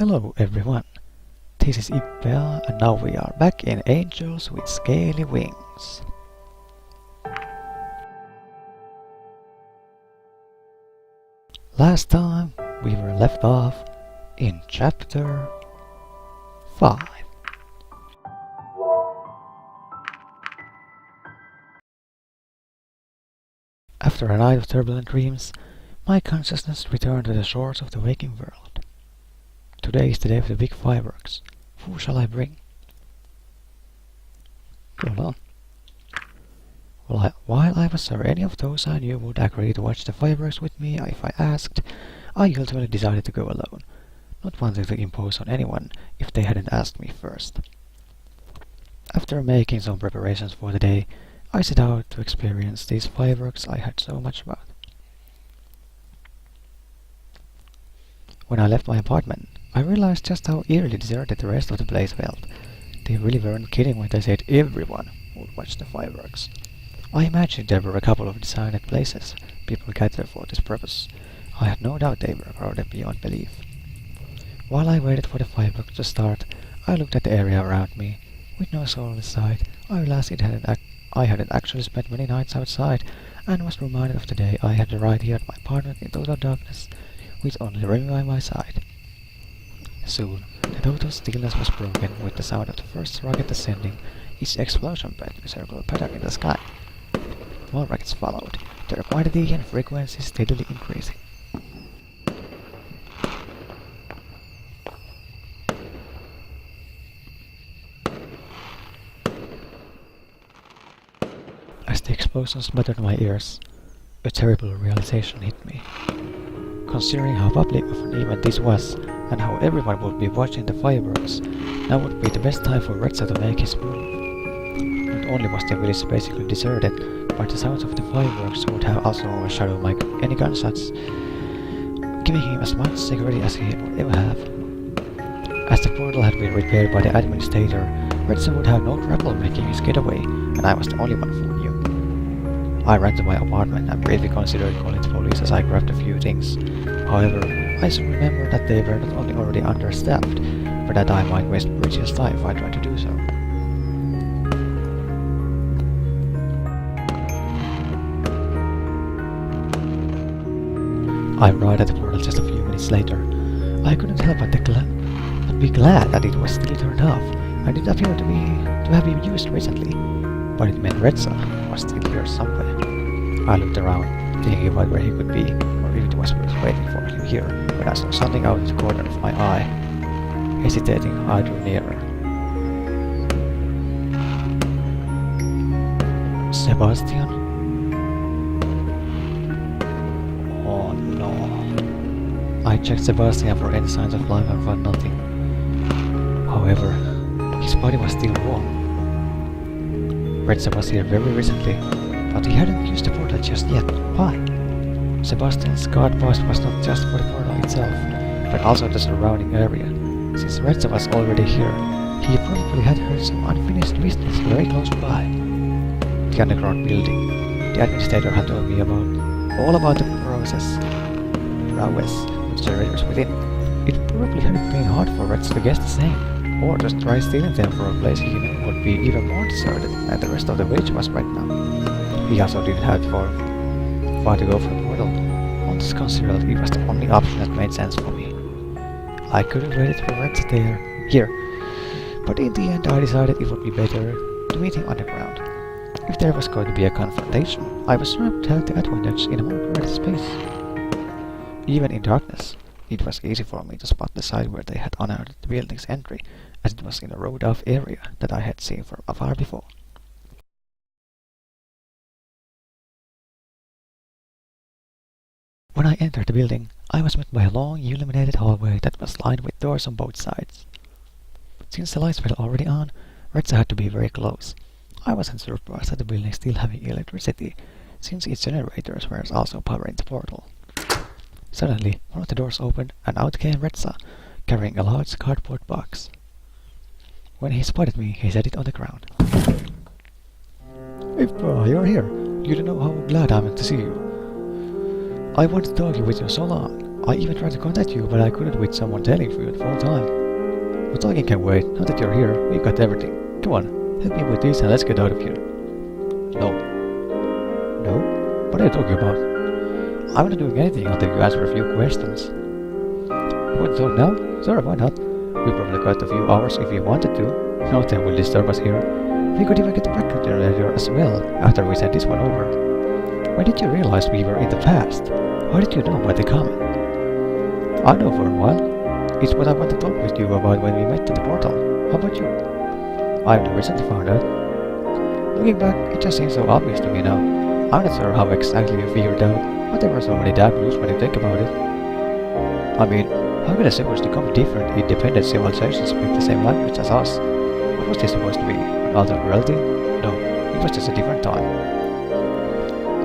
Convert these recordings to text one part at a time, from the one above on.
Hello everyone, this is Ippe and now we are back in Angels with Scaly Wings. Last time we were left off in chapter 5. After a night of turbulent dreams, my consciousness returned to the shores of the waking world. Today is the day of the big fireworks. Who shall I bring? Hold on. While I was sure any of those I knew would agree to watch the fireworks with me if I asked, I ultimately decided to go alone, not wanting to impose on anyone if they hadn't asked me first. After making some preparations for the day, I set out to experience these fireworks I heard so much about. When I left my apartment, I realized just how eerily deserted the rest of the place felt. They really weren't kidding when they said everyone would watch the fireworks. I imagined there were a couple of designated places people gathered for this purpose. I had no doubt they were crowded beyond belief. While I waited for the fireworks to start, I looked at the area around me. With no soul in sight, I realized I hadn't actually spent many nights outside, and was reminded of the day I had arrived here at my apartment in total darkness, with only Remy by my side. Soon, the total stillness was broken with the sound of the first rocket ascending, its explosion bent a circular pattern in the sky. More rockets followed, their quantity and frequency steadily increasing. As the explosions battered my ears, a terrible realization hit me. Considering how public of an event this was, and how everyone would be watching the fireworks, now would be the best time for Reza to make his move. Not only was the village basically deserted, but the sounds of the fireworks would have also overshadowed any gunshots, giving him as much security as he would ever have. As the portal had been repaired by the administrator, Reza would have no trouble making his getaway, and I was the only one who knew. I ran to my apartment and briefly considered calling the police as I grabbed a few things. However, I soon remembered that they were not only already understaffed, but that I might waste precious time if I tried to do so. I arrived at the portal just a few minutes later. I couldn't help but be glad that it was still turned off, and it appeared to have been used recently. But it meant Reza was still here somewhere. I looked around, thinking about where he could be, or if it was worth waiting for him here, when I saw something out of the corner of my eye. Hesitating, I drew nearer. Sebastian? Oh no. I checked Sebastian for any signs of life and found nothing. However, his body was still warm. Reza was here very recently, but he hadn't used the portal just yet. Why? Sebastian's guard post was not just for the portal itself, but also the surrounding area. Since Reza was already here, he probably had heard some unfinished business very close by. The underground building. The administrator had told me all about the prowess with the generators within. It probably hadn't been hard for Reza to guess the same, or just try stealing them from a place he knew would be even more deserted than the rest of the village was right now. He also didn't have far to go from the portal. On this considered, it was the only option that made sense for me. I could have waited for Reza here, but in the end I decided it would be better to meet him underground. If there was going to be a confrontation, I was sure I would have the advantage in a more crowded space. Even in darkness, it was easy for me to spot the side where they had unearthed the building's entry, as it was in a road-off area that I had seen from afar before. When I entered the building, I was met by a long, illuminated hallway that was lined with doors on both sides. Since the lights were already on, Reza had to be very close. I wasn't surprised at the building still having electricity, since its generators were also powering the portal. Suddenly, one of the doors opened, and out came Reza, carrying a large cardboard box. When he spotted me, he set it on the ground. Ippe, you're here. You don't know how glad I am to see you. I wanted to argue with you so long. I even tried to contact you, but I couldn't with someone telling for you the whole time. But talking can wait. Now that you're here, we've got everything. Come on, help me with this and let's get out of here. No. No? What are you talking about? I'm not doing anything until you answer a few questions. You want to talk now? Sure, why not? We probably got a few hours if we wanted to. Nothing will disturb us here. We could even get the backup generator as well after we send this one over. When did you realize we were in the past? How did you know about the comment? I know for a while. It's what I want to talk with you about when we met in the portal. How about you? I've recently found out. Looking back, it just seems so obvious to me now. I'm not sure how exactly you figured out, but there were so many damn clues when you think about it. I mean, how could a supposed to come different independent civilizations speak the same language as us? What was this supposed to be? An alternate reality? No, it was just a different time.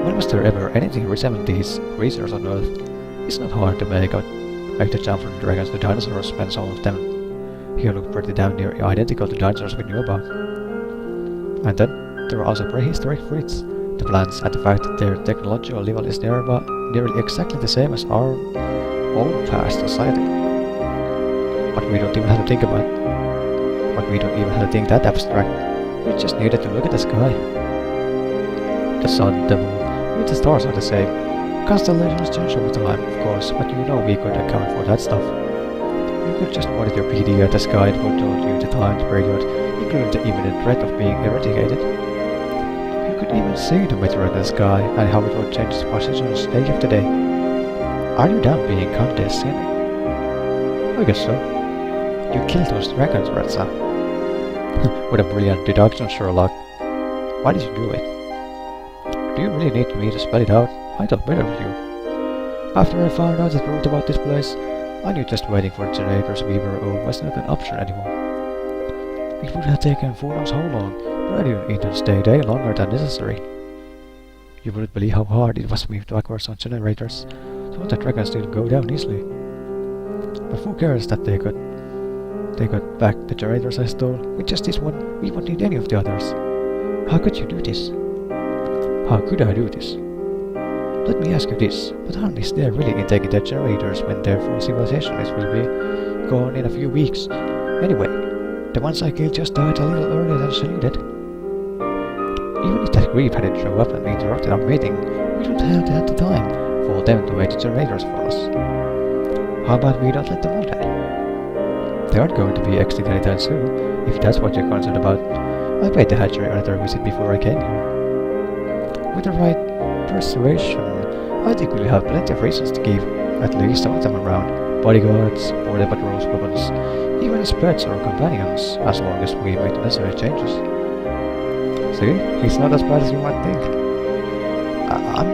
When was there ever anything resembling these creatures on Earth? It's not hard to make the jump from the dragons to dinosaurs when some of them here look pretty damn near identical to dinosaurs we knew about. And then there are also prehistoric threats, the plants and the fact that their technological level is nearly exactly the same as our own past society. But we don't even have to think about it. But we don't even have to think that abstract. We just needed to look at the sky. The sun, the moon, even the stars are the same. Constellations change over time, of course, but you know we could account for that stuff. You could just monitor your PD at the sky and would told you the time period, including the imminent threat of being eradicated. You could even see the meteor in the sky and how it would change its positions day after day. Are you done being condescending? I guess so. You killed those dragons, Reza. What a brilliant deduction, Sherlock. Why did you do it? Do you really need me to spell it out? I thought better of you. After I found out the truth about this place, I knew just waiting for the generators we were on was not an option anymore. It would have taken who knows how long, but I didn't need to stay there longer than necessary. You wouldn't believe how hard it was for me to acquire some generators, so the dragons didn't go down easily. But who cares that they got back the generators I stole? With just this one, we won't need any of the others. How could you do this? How could I do this? Let me ask you this, what harm is there really in taking their generators when their full civilization will be gone in a few weeks? Anyway, the ones I killed just died a little earlier than saluted. Even if that creep hadn't shown up and interrupted our meeting, we wouldn't have had the time for them to make the generators for us. How about we don't let them all die? They aren't going to be extinct anytime soon, if that's what you're concerned about. I paid the hatchery another visit before I came here. With the right persuasion, I think we'll have plenty of reasons to keep at least some of them around. Bodyguards, border patrols, weapons, even as pets or companions, as long as we make the necessary changes. See, it's not as bad as you might think. I'm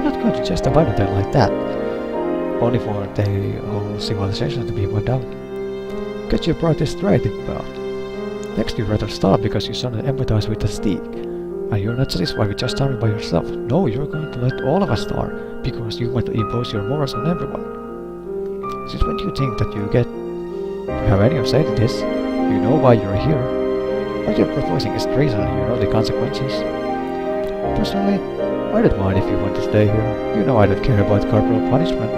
not going to just abandon them like that, only for the whole civilization to be wiped out. Get your brought this straight, Ippe. Next you'd rather starve because you suddenly empathize with the steak. And you're not satisfied with just starving by yourself. No, you're going to let all of us starve, because you want to impose your morals on everyone. Since when do you think that you have any say in this? You know why you're here. What you're proposing is treason and you know the consequences. Personally, I don't mind if you want to stay here. You know I don't care about corporal punishment.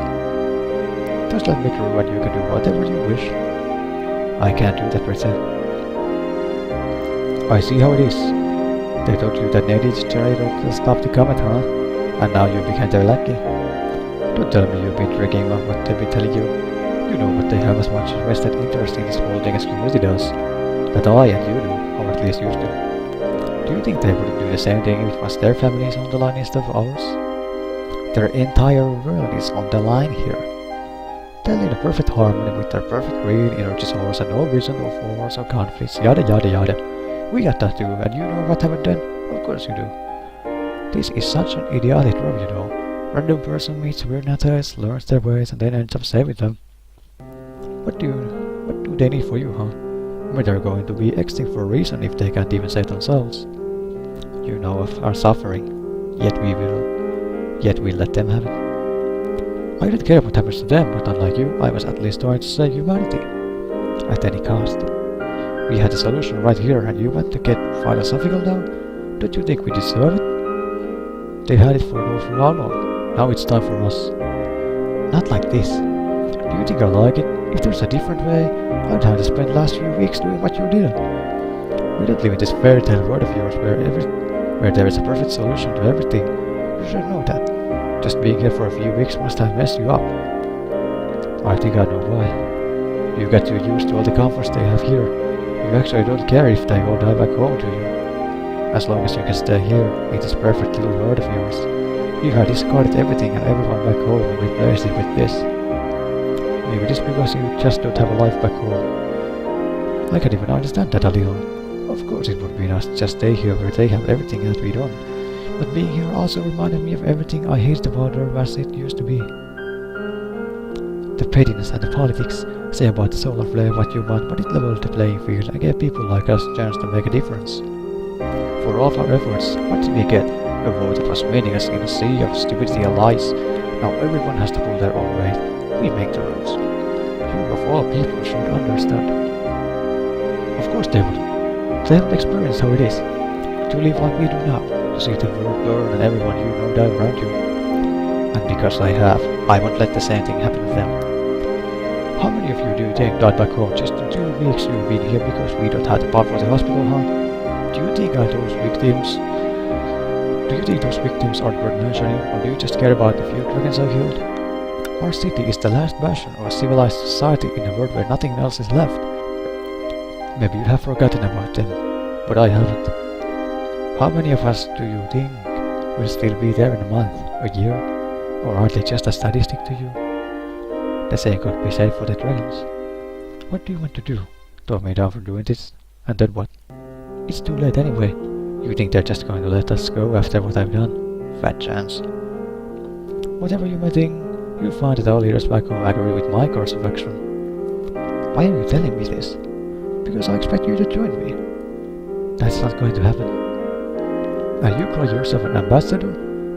Just let me through and you can do whatever you wish. I can't do that, Reza. I see how it is. They told you that they needed a generator to stop the comet, huh? And now you became their lackey. Don't tell me you've been drinking on what they've been telling you. You know what they have as much vested interest in this whole thing as community does. That I and you do, or at least used to. Do you think they would do the same thing if it was their families on the line instead of ours? Their entire world is on the line here. They're in a perfect harmony with their perfect green energy source and no reason of wars or conflicts, yada yada yada. We got that too, and you know what haven't done? Of course you do. This is such an idiotic room, you know. Random person meets weird nutters, learns their ways, and then ends up saving them. What do they need for you, huh? But they're going to be extinct for a reason if they can't even save themselves. You know of our suffering, yet we let them have it. I don't care what happens to them, but unlike you, I was at least trying to save humanity. At any cost. We had a solution right here and you want to get philosophical now? Don't you think we deserve it? They had it for how long? Now it's time for us. Not like this. Do you think I like it? If there's a different way, I'd have to spend the last few weeks doing what you did. We don't live in this fairy tale world of yours where there is a perfect solution to everything. You should know that. Just being here for a few weeks must have messed you up. I think I know why. You get too used to all the comforts they have here. You actually don't care if they all die back home to you. As long as you can stay here, in this perfect little world of yours. You have discarded everything and everyone back home and replaced it with this. Maybe just because you just don't have a life back home. I can even understand that a little. Of course it would be nice to just stay here where they have everything that we don't. But being here also reminded me of everything I hated about her as it used to be. The pettiness and the politics say about the solar flare what you want, but it leveled the playing field and gave people like us a chance to make a difference. For all our efforts, what did we get? A vote that was meaningless in a sea of stupidity and lies. Now everyone has to pull their own weight. We make the rules. You of all people should understand. Of course they would. They haven't experienced how it is. To live like we do now. To see the world burn and everyone you know die around you. And because I have, I won't let the same thing happen to them. How many of you do you think died back home just in 2 weeks you've been here because we don't have the part for the hospital, huh? Do you think those victims aren't worth mentioning, or do you just care about the few dragons I killed? Our city is the last bastion of a civilized society in a world where nothing else is left. Maybe you have forgotten about them, but I haven't. How many of us do you think will still be there in a month, a year, or are they just a statistic to you? The same could be said for the dragons. What do you want to do? Throw me down for doing this, and then what? It's too late anyway. You think they're just going to let us go after what I've done? Fat chance. Whatever you may think, you'll find that our leaders back home agree with my course of action. Why are you telling me this? Because I expect you to join me. That's not going to happen. And you call yourself an ambassador?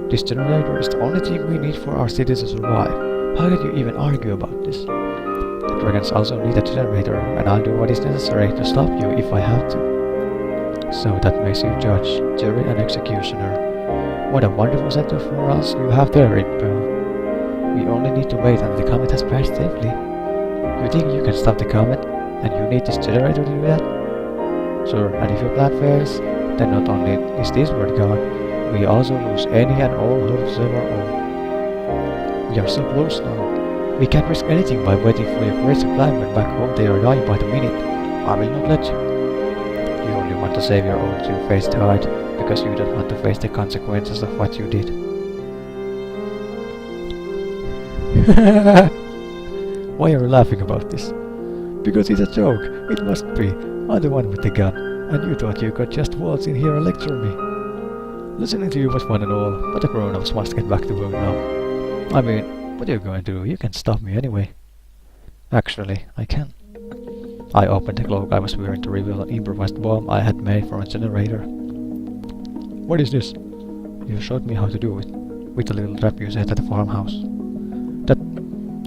This generator is the only thing we need for our city to survive. How can you even argue about this? The dragons also need a generator, and I'll do what is necessary to stop you if I have to. So that makes you judge, jury and executioner. What a wonderful set of morals you have there, Ippe. We only need to wait until the comet has passed safely. You think you can stop the comet, and you need this generator to do that? Sure, and if your plan fails, then not only is this world gone, we also lose any and all hopes of our own. We are so close now. We can't risk anything by waiting for your crazy plan when back home they are dying by the minute. I will not let you. You only want to save your own two-faced hide, because you don't want to face the consequences of what you did. Why are you laughing about this? Because it's a joke, it must be. I'm the one with the gun, and you thought you could just waltz in here and lecture me. Listening to you was fun and all, but the grown-ups must get back to work now. I mean, what are you going to do? You can't stop me anyway. Actually, I can. I opened the cloak I was wearing to reveal an improvised bomb I had made from a generator. What is this? You showed me how to do it, with the little trap you set at the farmhouse.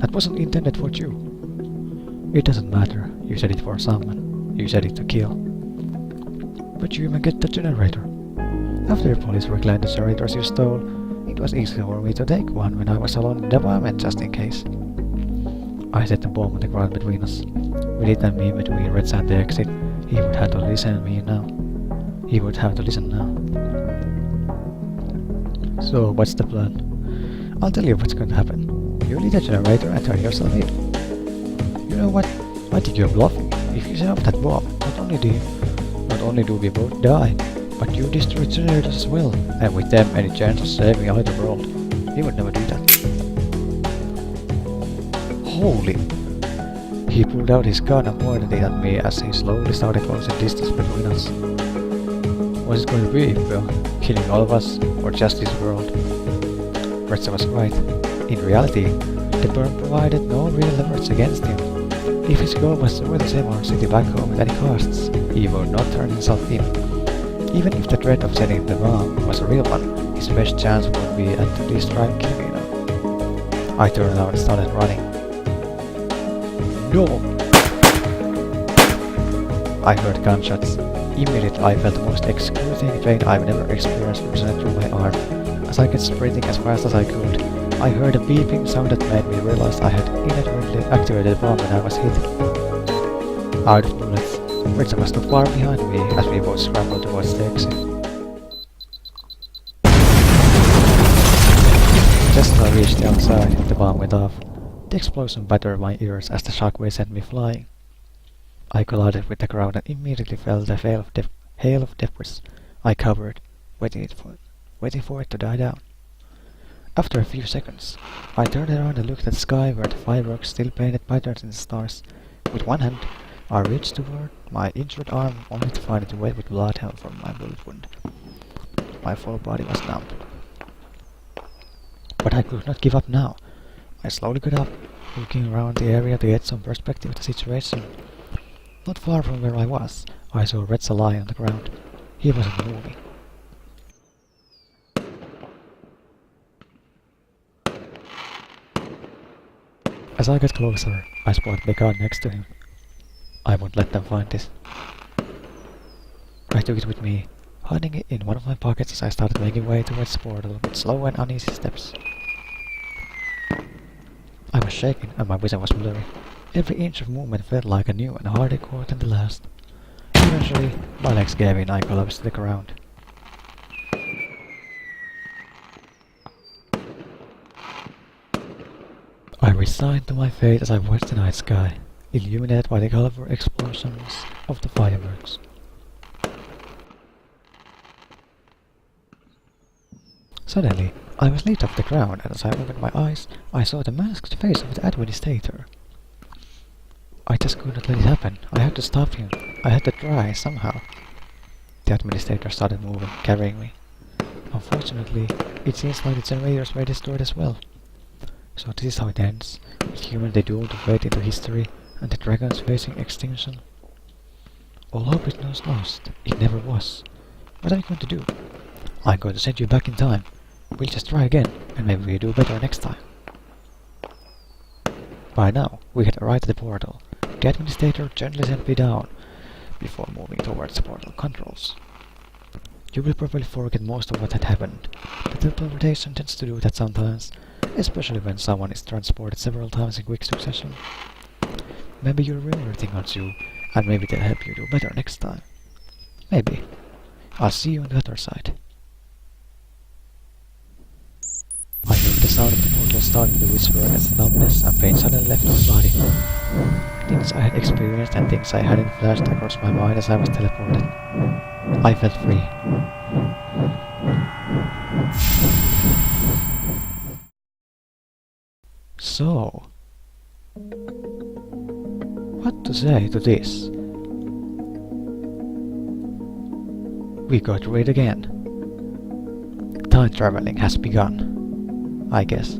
That wasn't intended for you. It doesn't matter. You said it for someone. You said it to kill. But you even get the generator. After the police reclaimed the generators you stole, it was easy for me to take one when I was alone in the environment just in case. I set the bomb on the ground between us. With it and me between Reza and the exit, he would have to listen to me now. He would have to listen now. So, what's the plan? I'll tell you what's going to happen. You lead the generator and turn yourself in. You know what? I think you're bluffing. If you set up that bomb, not only do we both die, but you destroy generators as well, and with them any chance of saving either world. He would never do that. Holy! He pulled out his gun and pointed it at me as he slowly started closing distance between us. What's it going to be, Ippe? Killing all of us, or just this world? Reza was right. In reality, the burn provided no real leverage against him. If his goal was to really save our city back home at any costs, he would not turn himself in. Even if the threat of setting the bomb was a real one, his best chance would be at least trying to kill me now. I turned around and started running. No! I heard gunshots. Immediately I felt the most excruciating pain I've never experienced resonate through my arm. As I kept sprinting as fast as I could, I heard a beeping sound that made me realize I had inadvertently activated the bomb when I was hit. Out of bullets, Reza was not far behind me as we both scrambled towards the exit. Just as I reached the outside, the bomb went off. The explosion battered my ears as the shockwave sent me flying. I collided with the ground and immediately felt the hail of debris I covered, waiting for it to die down. After a few seconds, I turned around and looked at the sky where the fireworks still painted patterns in the stars. With one hand, I reached toward my injured arm only to find it wet with blood from my bullet wound. My full body was numb. But I could not give up now. I slowly got up, looking around the area to get some perspective of the situation. Not far from where I was, I saw Reza lie on the ground. He wasn't moving. As I got closer, I spotted the gun next to him. I won't let them find this. I took it with me, hiding it in one of my pockets as I started making way towards the portal with slow and uneasy steps. I was shaking and my vision was blurry. Every inch of movement felt like a new and harder core than the last. Eventually, my legs gave in and I collapsed to the ground. I resigned to my fate as I watched the night sky, illuminated by the colorful explosions of the fireworks. Suddenly, I was lifted off the ground, and as I opened my eyes, I saw the masked face of the administrator. I just could not let it happen. I had to stop him. I had to try, somehow. The administrator started moving, carrying me. Unfortunately, it seems like the generators were destroyed as well. So this is how it ends, with humanity doomed to fade into history, and the dragons facing extinction. All hope is not lost. It never was. What are you going to do? I'm going to send you back in time. We'll just try again, and maybe we'll do better next time. By now, we had arrived at the portal. The administrator gently sent me down, before moving towards the portal controls. You will probably forget most of what had happened. The teleportation tends to do that sometimes, especially when someone is transported several times in quick succession. Maybe you'll remember everything on you, and maybe they'll help you do better next time. Maybe. I'll see you on the other side. I heard the sound of the portal starting to whisper as numbness and pain suddenly left my body. Things I had experienced and things I hadn't flashed across my mind as I was teleported. I felt free. So, what to say to this? We go through it again. Time traveling has begun, I guess.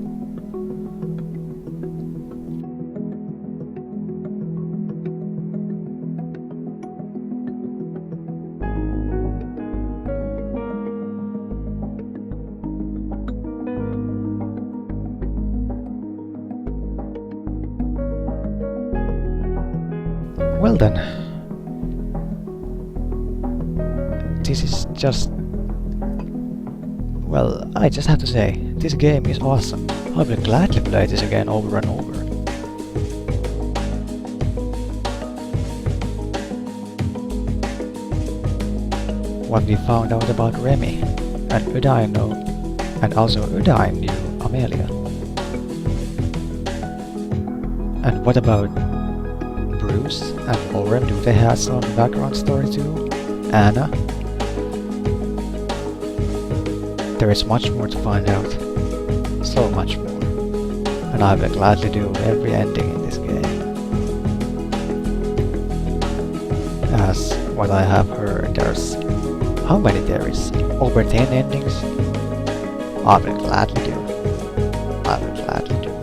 Well then, this is just... well, I just have to say, this game is awesome. I will gladly play this again over and over. What we found out about Remy, and Udai know, and also Udai knew Amelia. And what about Bruce and Lauren? Do they have some background story too? Anna? There is much more to find out. So much more. And I will gladly do every ending in this game. As what I have heard, there's... how many there is? Over 10 endings? I will gladly do. I will gladly do.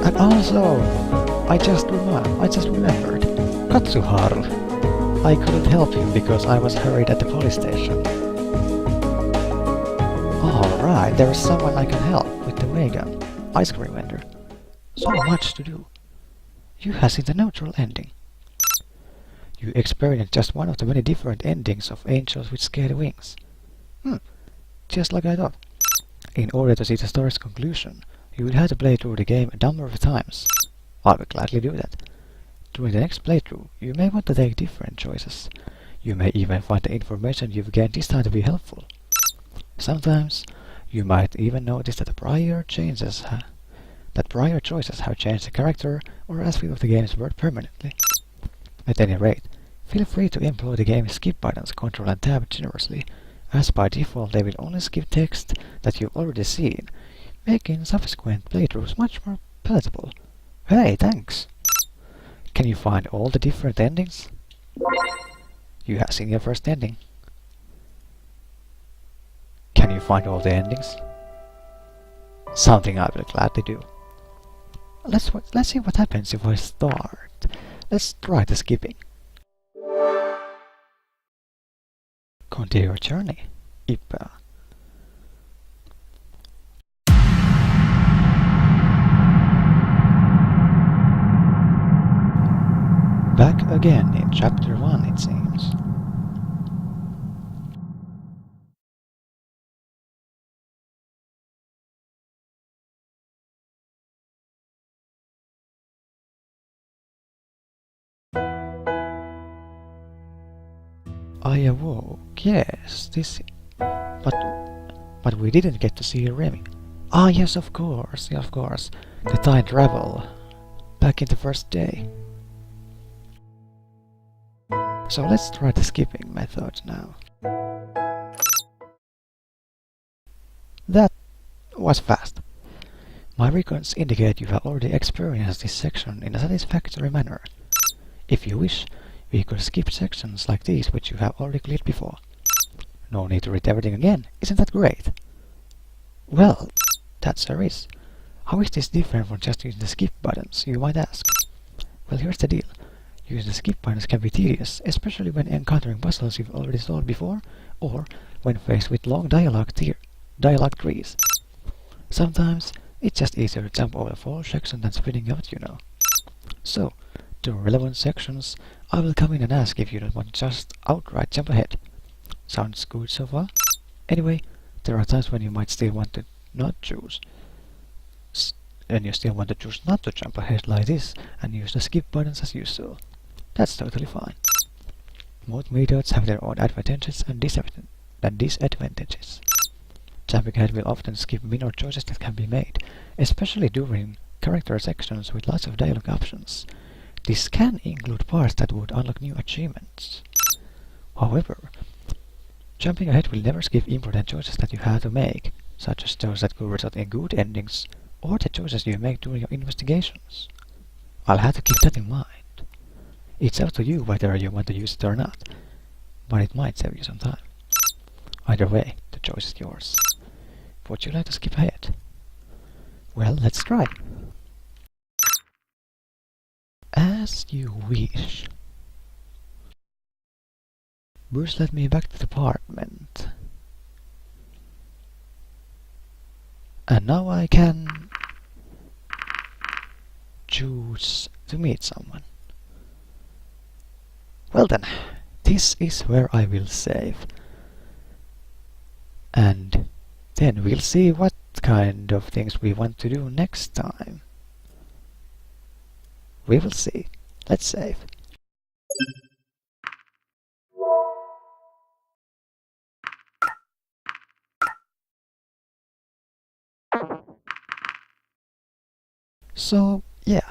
And also, I just remembered. Katsuharu. I couldn't help you because I was hurried at the police station. Alright, there is someone I can help with the wagon. Ice cream vendor. So much to do. You have seen the neutral ending. You experienced just one of the many different endings of Angels with Scaly Wings. Just like I thought. In order to see the story's conclusion, you would have to play through the game a number of times. I will gladly do that. During the next playthrough, you may want to take different choices. You may even find the information you've gained this time to be helpful. Sometimes, you might even notice that prior choices have changed the character or aspect of the game's world permanently. At any rate, feel free to employ the game's skip buttons, Control and Tab generously, as by default they will only skip text that you've already seen, making subsequent playthroughs much more palatable. Hey, thanks! Can you find all the different endings? You have seen your first ending. Can you find all the endings? Something I will gladly do. Let's see what happens if I start. Let's try the skipping. Continue your journey, Ippe. Back again in chapter 1, it seems. I awoke, yes, but we didn't get to see Remy. Ah, yes, of course. The time travel. Back in the first day. So let's try the skipping method now. That was fast. My records indicate you have already experienced this section in a satisfactory manner. If you wish, we could skip sections like these which you have already cleared before. No need to read everything again, isn't that great? Well, that's there is. How is this different from just using the skip buttons, you might ask? Well, here's the deal. Using the skip buttons can be tedious, especially when encountering puzzles you've already solved before, or when faced with long dialogue trees. Sometimes, it's just easier to jump over the full section than spinning out, you know. So, to relevant sections, I will come in and ask if you don't want to just outright jump ahead. Sounds good so far? Anyway, there are times when you might still want to not choose. And you still want to choose not to jump ahead like this and use the skip buttons as usual. That's totally fine. Both methods have their own advantages and disadvantages. Jumping ahead will often skip minor choices that can be made, especially during character sections with lots of dialogue options. This can include parts that would unlock new achievements. However, jumping ahead will never skip important choices that you have to make, such as those that could result in good endings, or the choices you make during your investigations. I'll have to keep that in mind. It's up to you whether you want to use it or not, but it might save you some time. Either way, the choice is yours. Would you like to skip ahead? Well, let's try. As you wish. Bruce led me back to the apartment. And now I can choose to meet someone. Well then, this is where I will save. And then we'll see what kind of things we want to do next time. We will see. Let's save. So, yeah,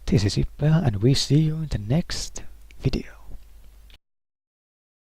this is Ippe and we see you in the next video.